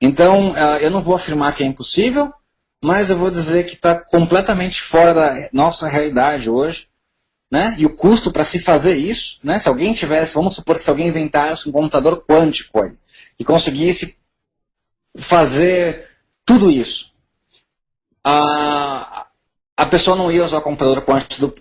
Então, eu não vou afirmar que é impossível, mas eu vou dizer que está completamente fora da nossa realidade hoje, né? E o custo para se fazer isso, né? Se alguém tivesse, vamos supor que se alguém inventasse um computador quântico aí, e conseguisse fazer tudo isso, a pessoa não ia usar o computador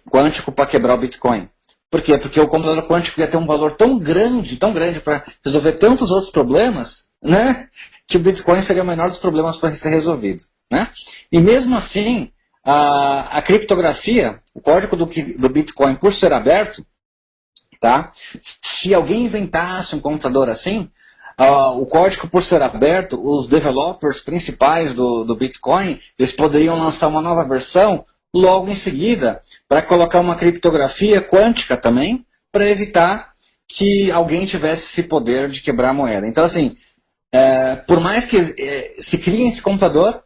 quântico para quebrar o Bitcoin. Por quê? Porque o computador quântico ia ter um valor tão grande para resolver tantos outros problemas, né? Que o Bitcoin seria o menor dos problemas para ser resolvido, né? E mesmo assim, a criptografia, o código do Bitcoin, por ser aberto, tá? Se alguém inventasse um computador assim, o código por ser aberto, os developers principais do Bitcoin, eles poderiam lançar uma nova versão logo em seguida, para colocar uma criptografia quântica também, para evitar que alguém tivesse esse poder de quebrar a moeda. Então, assim, por mais que se crie esse computador,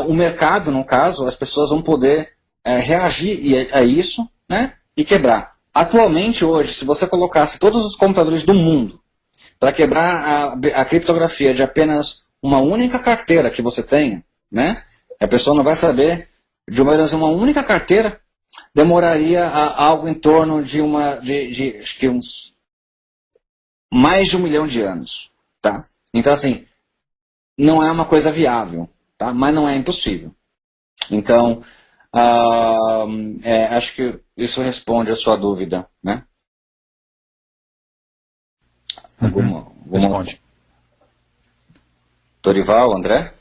o mercado, no caso, as pessoas vão poder reagir a isso, né, e quebrar. Atualmente, hoje, se você colocasse todos os computadores do mundo para quebrar a criptografia de apenas uma única carteira que você tenha, né, a pessoa não vai saber. De uma única carteira, demoraria algo em torno de acho que mais de 1 milhão de anos, tá? Então, assim, não é uma coisa viável, tá? Mas não é impossível. Então, acho que isso responde a sua dúvida, né? Responde. Dorival, André?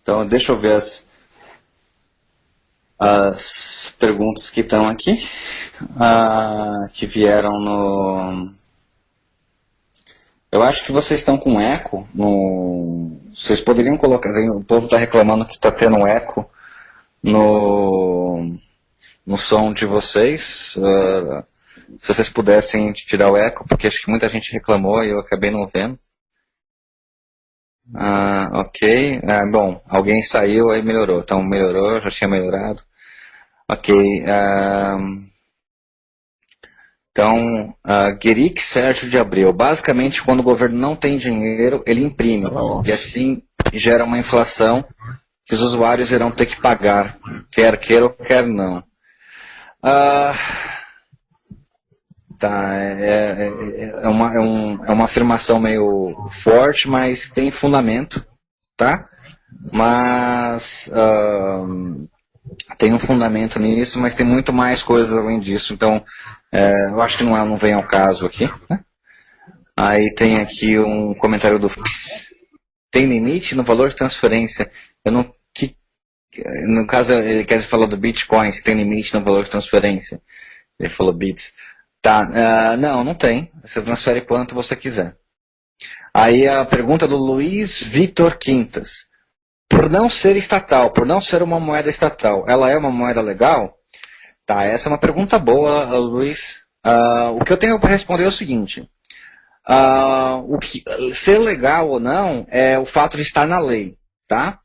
Então, deixa eu ver as perguntas que estão aqui, que vieram no... Eu acho que vocês estão com eco. Vocês poderiam colocar... O povo está reclamando que está tendo eco no som de vocês. Se vocês pudessem tirar o eco, porque acho que muita gente reclamou e eu acabei não vendo. Ok. Bom, alguém saiu, aí melhorou. Então melhorou, já tinha melhorado. Ok. Então, Gueric Sérgio de Abreu. Basicamente, quando o governo não tem dinheiro, ele imprime. E assim gera uma inflação que os usuários irão ter que pagar, quer queira ou quer não. Tá, é uma afirmação meio forte, mas tem fundamento, tá? Mas tem um fundamento nisso, mas tem muito mais coisas além disso. Então, eu acho que não vem ao caso aqui, né? Aí tem aqui um comentário do tem limite no valor de transferência. No caso, ele quer falar do Bitcoin, se tem limite no valor de transferência. Ele falou bits. Tá, não tem. Você transfere quanto você quiser. Aí a pergunta do Luiz Vitor Quintas. Por não ser estatal, por não ser uma moeda estatal, ela é uma moeda legal? Tá, essa é uma pergunta boa, Luiz. O que eu tenho para responder é o seguinte. Ser legal ou não é o fato de estar na lei, tá?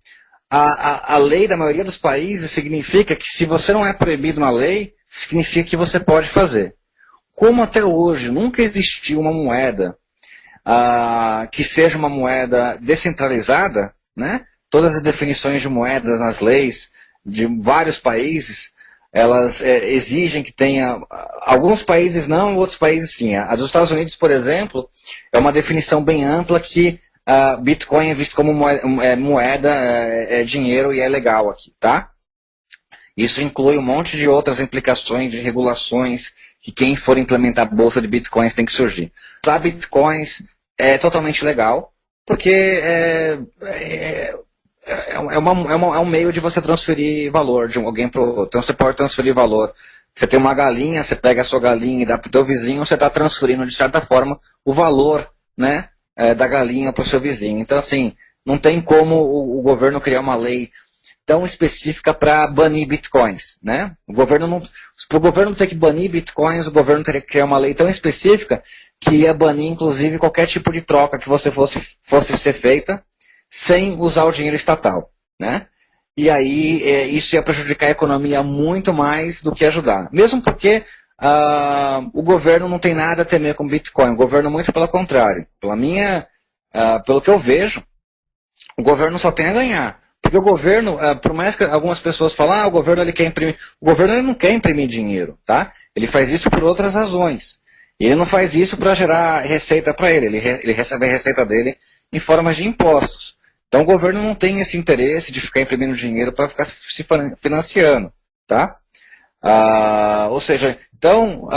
A lei da maioria dos países significa que se você não é proibido na lei, significa que você pode fazer. Como até hoje nunca existiu uma moeda que seja uma moeda descentralizada, né? Todas as definições de moedas nas leis de vários países, elas exigem que tenha... Alguns países não, outros países sim. A dos Estados Unidos, por exemplo, é uma definição bem ampla que Bitcoin é visto como moeda, dinheiro e é legal aqui, tá? Isso inclui um monte de outras implicações de regulações que quem for implementar a bolsa de bitcoins tem que surgir. Usar bitcoins é totalmente legal, porque é um meio de você transferir valor de alguém para o outro. Então você pode transferir valor. Você tem uma galinha, você pega a sua galinha e dá para o teu vizinho, você está transferindo de certa forma o valor, né, da galinha para o seu vizinho. Então assim, não tem como o governo criar uma lei tão específica para banir bitcoins, né? Para o governo ter que banir bitcoins, o governo teria que criar uma lei tão específica que ia banir, inclusive, qualquer tipo de troca que você fosse ser feita sem usar o dinheiro estatal, né? E aí isso ia prejudicar a economia muito mais do que ajudar. Mesmo porque o governo não tem nada a temer com bitcoin, o governo muito pelo contrário. Pela minha pelo que eu vejo, o governo só tem a ganhar. Porque o governo, por mais que algumas pessoas falem, o governo ele quer imprimir. O governo ele não quer imprimir dinheiro, tá? Ele faz isso por outras razões. E ele não faz isso para gerar receita para ele. Ele recebe a receita dele em formas de impostos. Então o governo não tem esse interesse de ficar imprimindo dinheiro para ficar se financiando, tá? Ou seja, então,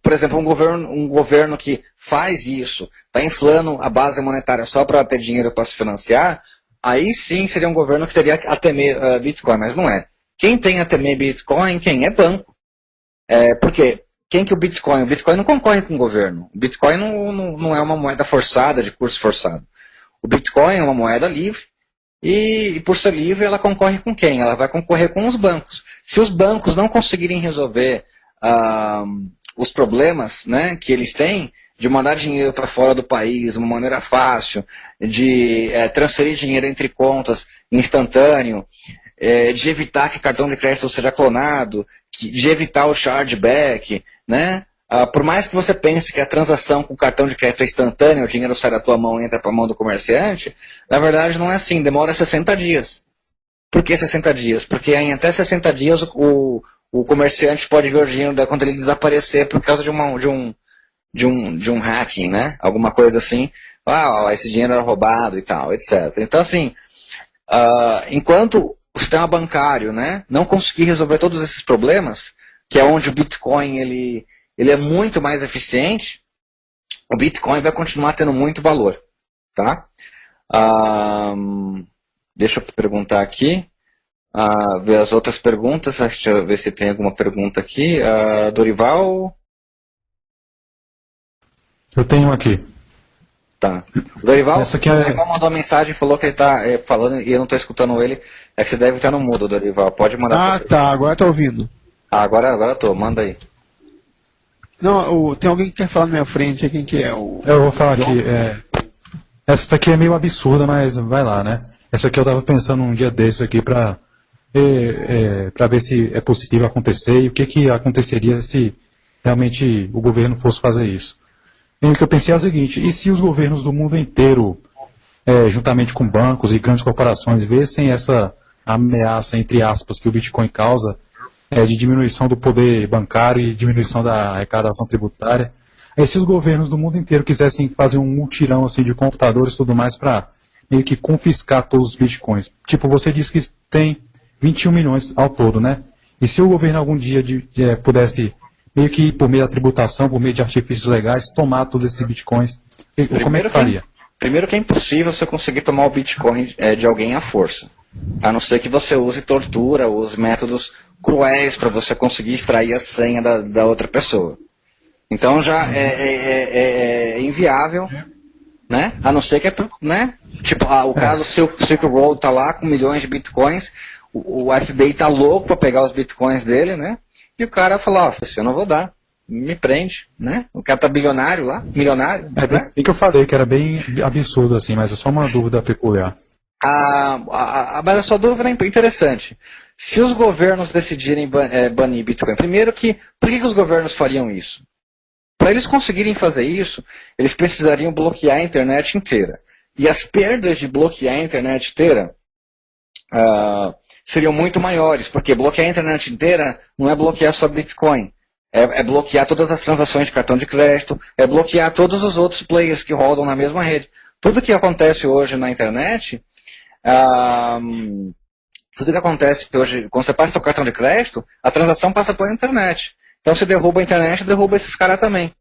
por exemplo, um governo que faz isso, está inflando a base monetária só para ter dinheiro para se financiar, aí sim seria um governo que teria a temer Bitcoin, mas não é. Quem tem a temer Bitcoin, quem é banco. Por quê? Quem que o Bitcoin? O Bitcoin não concorre com o governo. O Bitcoin não é uma moeda forçada, de curso forçado. O Bitcoin é uma moeda livre e por ser livre ela concorre com quem? Ela vai concorrer com os bancos. Se os bancos não conseguirem resolver os problemas, né, que eles têm de mandar dinheiro para fora do país de uma maneira fácil, de transferir dinheiro entre contas instantâneo, de evitar que cartão de crédito seja clonado, de evitar o chargeback, né? Por mais que você pense que a transação com cartão de crédito é instantânea, o dinheiro sai da tua mão e entra para a mão do comerciante, na verdade não é assim, demora 60 dias. Por que 60 dias? Porque em até 60 dias o comerciante pode ver o dinheiro da conta dele desaparecer por causa de um hacking, né? Alguma coisa assim. Esse dinheiro era roubado e tal, etc. Então assim, enquanto o sistema bancário, né, não conseguir resolver todos esses problemas, que é onde o Bitcoin ele é muito mais eficiente, o Bitcoin vai continuar tendo muito valor, tá? Deixa eu perguntar aqui, ver as outras perguntas, deixa eu ver se tem alguma pergunta aqui. Dorival? Eu tenho aqui. Tá. O Dorival, Essa aqui o Dorival mandou uma mensagem e falou que ele está falando e eu não estou escutando ele. É que você deve estar no mudo, Dorival. Pode mandar. Tá, agora tá ouvindo. Agora eu tô, manda aí. Não, tem alguém que quer falar na minha frente, quem que é? Eu vou falar aqui. Essa daqui é meio absurda, mas vai lá, né? Essa aqui eu tava pensando um dia desses aqui pra ver se é possível acontecer e o que aconteceria se realmente o governo fosse fazer isso. E o que eu pensei é o seguinte: e se os governos do mundo inteiro, juntamente com bancos e grandes corporações, vissem essa ameaça, entre aspas, que o Bitcoin causa, de diminuição do poder bancário e diminuição da arrecadação tributária, aí se os governos do mundo inteiro quisessem fazer um mutirão assim, de computadores e tudo mais para meio que confiscar todos os Bitcoins. Tipo, você disse que tem 21 milhões ao todo, né? E se o governo algum dia pudesse meio que por meio da tributação, por meio de artifícios legais, tomar todos esses bitcoins, como é que faria? Primeiro que é impossível você conseguir tomar o bitcoin de alguém à força. A não ser que você use tortura, use métodos cruéis para você conseguir extrair a senha da outra pessoa. Então já é inviável, né? A não ser que né? Tipo, o caso Silk Road tá lá com milhões de bitcoins, o FBI tá louco para pegar os bitcoins dele, né? E o cara falou, eu não vou dar, me prende, né? O cara tá bilionário lá, milionário. Né? Que eu falei que era bem absurdo assim, mas é só uma dúvida peculiar. Mas a sua dúvida é interessante. Se os governos decidirem banir Bitcoin, primeiro por que os governos fariam isso? Para eles conseguirem fazer isso, eles precisariam bloquear a internet inteira. E as perdas de bloquear a internet inteira seriam muito maiores, porque bloquear a internet inteira não é bloquear só Bitcoin, é bloquear todas as transações de cartão de crédito, é bloquear todos os outros players que rodam na mesma rede. Tudo que acontece hoje na internet, tudo que acontece hoje, quando você passa seu cartão de crédito, a transação passa pela internet. Então se derruba a internet, derruba esses caras também,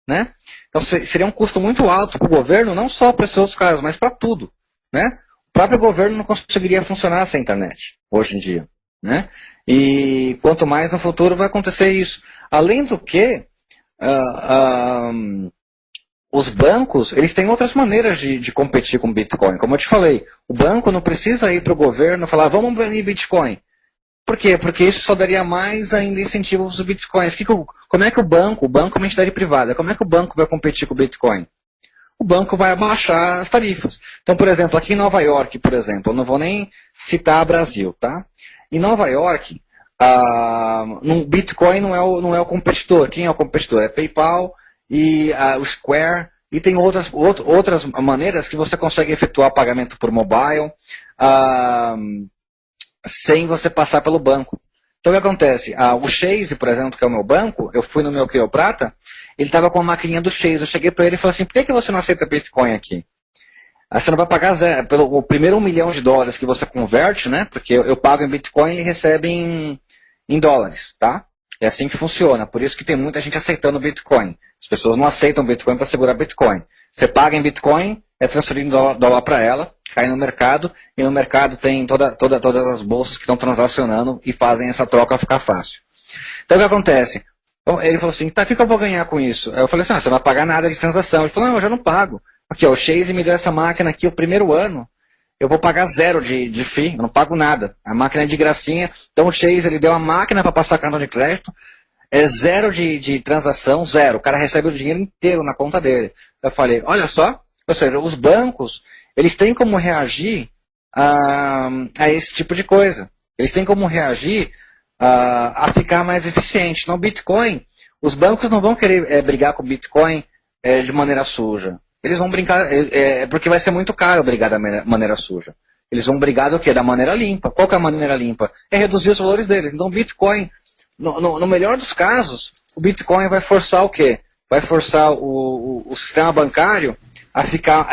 né? Então seria um custo muito alto para o governo, não só para esses outros caras, mas para tudo, né? O próprio governo não conseguiria funcionar sem internet, hoje em dia, né? E quanto mais no futuro vai acontecer isso. Além do que, os bancos, eles têm outras maneiras de competir com Bitcoin. Como eu te falei, o banco não precisa ir para o governo e falar, vamos banir Bitcoin. Por quê? Porque isso só daria mais ainda incentivo aos Bitcoins. Como é que o banco é uma entidade privada, como é que o banco vai competir com o Bitcoin? O banco vai abaixar as tarifas. Então, por exemplo, aqui em Nova York, por exemplo, eu não vou nem citar Brasil, tá? Em Nova York, no Bitcoin não é o competidor. Quem é o competidor? É PayPal e o Square E tem outras maneiras que você consegue efetuar pagamento por mobile sem você passar pelo banco. Então o que acontece? O Chase, por exemplo, que é o meu banco, eu fui no meu Cleoprata, ele estava com a maquininha do Chase. Eu cheguei para ele e falei assim, por que você não aceita Bitcoin aqui? Você não vai pagar zero, pelo primeiro $1 milhão que você converte, né? Porque eu pago em Bitcoin e ele recebe em dólares, tá? É assim que funciona. Por isso que tem muita gente aceitando Bitcoin. As pessoas não aceitam Bitcoin para segurar Bitcoin. Você paga em Bitcoin, é transferido dólar para ela, cai no mercado, e no mercado tem todas as bolsas que estão transacionando e fazem essa troca ficar fácil. Então o que acontece? Ele falou assim, tá, o que eu vou ganhar com isso? Eu falei assim, você não vai pagar nada de transação. Ele falou, não, eu já não pago. Aqui, ó, o Chase me deu essa máquina aqui o primeiro ano, eu vou pagar zero de FII, eu não pago nada. A máquina é de gracinha, então o Chase ele deu a máquina para passar cartão de crédito, é zero de transação, zero. O cara recebe o dinheiro inteiro na conta dele. Eu falei, olha só, ou seja, os bancos, eles têm como reagir a esse tipo de coisa. Eles têm como reagir a ficar mais eficiente. No Bitcoin, os bancos não vão querer brigar com o Bitcoin de maneira suja. Eles vão brincar, porque vai ser muito caro brigar da maneira suja. Eles vão brigar do quê? Da maneira limpa. Qual que é a maneira limpa? É reduzir os valores deles. Então o Bitcoin, no melhor dos casos, o Bitcoin vai forçar o quê? Vai forçar o sistema bancário a ficar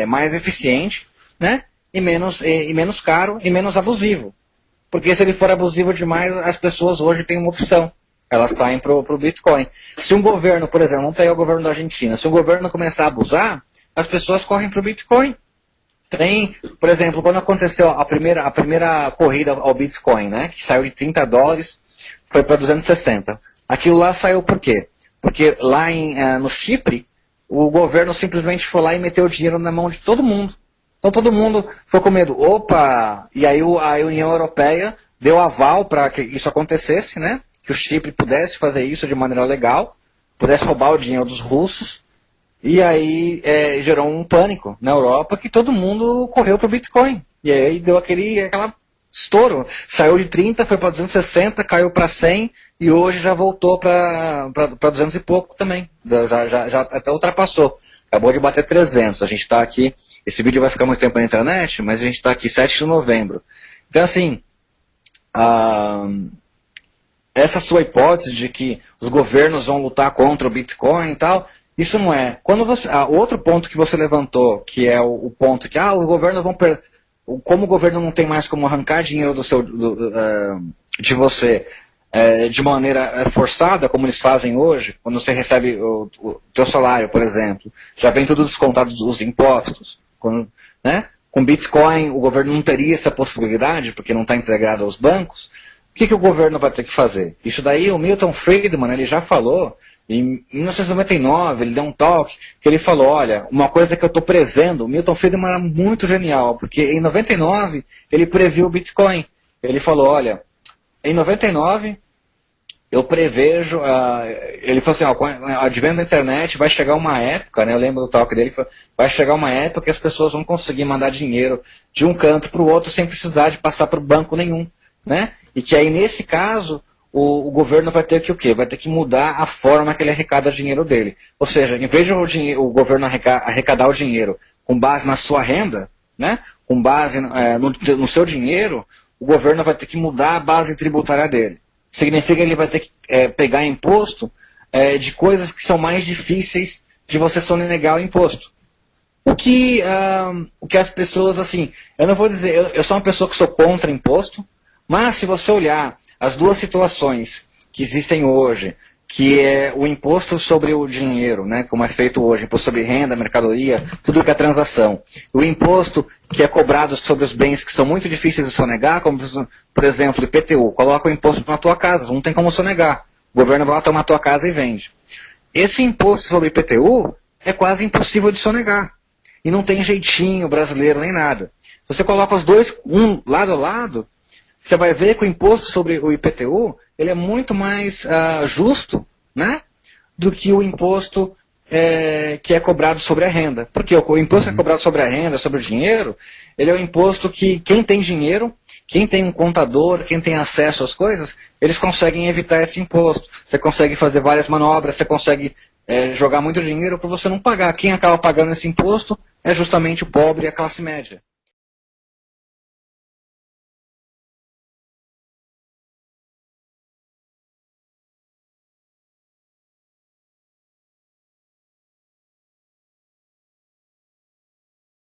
mais eficiente, né? E menos caro e menos abusivo. Porque se ele for abusivo demais, as pessoas hoje têm uma opção. Elas saem para o Bitcoin. Se um governo, por exemplo, vamos pegar o governo da Argentina, se o governo começar a abusar, as pessoas correm para o Bitcoin. Tem, por exemplo, quando aconteceu a primeira corrida ao Bitcoin, né, que saiu de $30, foi para 260. Aquilo lá saiu por quê? Porque lá no Chipre, o governo simplesmente foi lá e meteu o dinheiro na mão de todo mundo. Então todo mundo foi com medo. Opa! E aí a União Europeia deu aval para que isso acontecesse, né? Que o Chipre pudesse fazer isso de maneira legal, pudesse roubar o dinheiro dos russos, e aí gerou um pânico na Europa que todo mundo correu para o Bitcoin. E aí deu aquela estouro. Saiu de 30, foi para 260, caiu para 100, e hoje já voltou para 200 e pouco também. Já até ultrapassou. Acabou de bater 300. A gente está aqui, esse vídeo vai ficar muito tempo na internet, mas a gente está aqui 7 de novembro. Então assim, essa sua hipótese de que os governos vão lutar contra o Bitcoin e tal, isso não é. Quando outro ponto que você levantou, que é o ponto que os governos vão como o governo não tem mais como arrancar dinheiro de você de maneira forçada, como eles fazem hoje, quando você recebe o teu salário, por exemplo, já vem tudo descontado dos impostos. Né? Com Bitcoin, o governo não teria essa possibilidade, porque não está integrado aos bancos. O que o governo vai ter que fazer? Isso daí o Milton Friedman, ele já falou, em 1999, ele deu um talk, que ele falou, olha, uma coisa que eu estou prevendo, o Milton Friedman era muito genial, porque em 99 ele previu o Bitcoin. Ele falou, olha, em 99 eu prevejo, ele falou assim, com o advento da internet vai chegar uma época, né, eu lembro do talk dele, vai chegar uma época que as pessoas vão conseguir mandar dinheiro de um canto para o outro sem precisar de passar por banco nenhum. Né? E que aí, nesse caso, o governo vai ter que o quê? Vai ter que mudar a forma que ele arrecada o dinheiro dele. Ou seja, em vez de o governo arrecadar o dinheiro com base na sua renda, né? Com base no seu dinheiro, o governo vai ter que mudar a base tributária dele. Significa que ele vai ter que pegar imposto de coisas que são mais difíceis de você sonegar o imposto. O que as pessoas, assim, eu não vou dizer, eu sou uma pessoa que sou contra imposto, mas se você olhar as duas situações que existem hoje, que é o imposto sobre o dinheiro, né, como é feito hoje, imposto sobre renda, mercadoria, tudo que é transação, o imposto que é cobrado sobre os bens que são muito difíceis de sonegar, como por exemplo o IPTU, coloca o imposto na tua casa, não tem como sonegar, o governo vai lá tomar a tua casa e vende. Esse imposto sobre IPTU é quase impossível de sonegar, e não tem jeitinho brasileiro nem nada. Se você coloca os dois, um lado a lado, você vai ver que o imposto sobre o IPTU ele é muito mais justo, né, do que o imposto que é cobrado sobre a renda. Porque o imposto que é cobrado sobre a renda, sobre o dinheiro, ele é um imposto que quem tem dinheiro, quem tem um contador, quem tem acesso às coisas, eles conseguem evitar esse imposto. Você consegue fazer várias manobras, você consegue jogar muito dinheiro para você não pagar. Quem acaba pagando esse imposto é justamente o pobre e a classe média.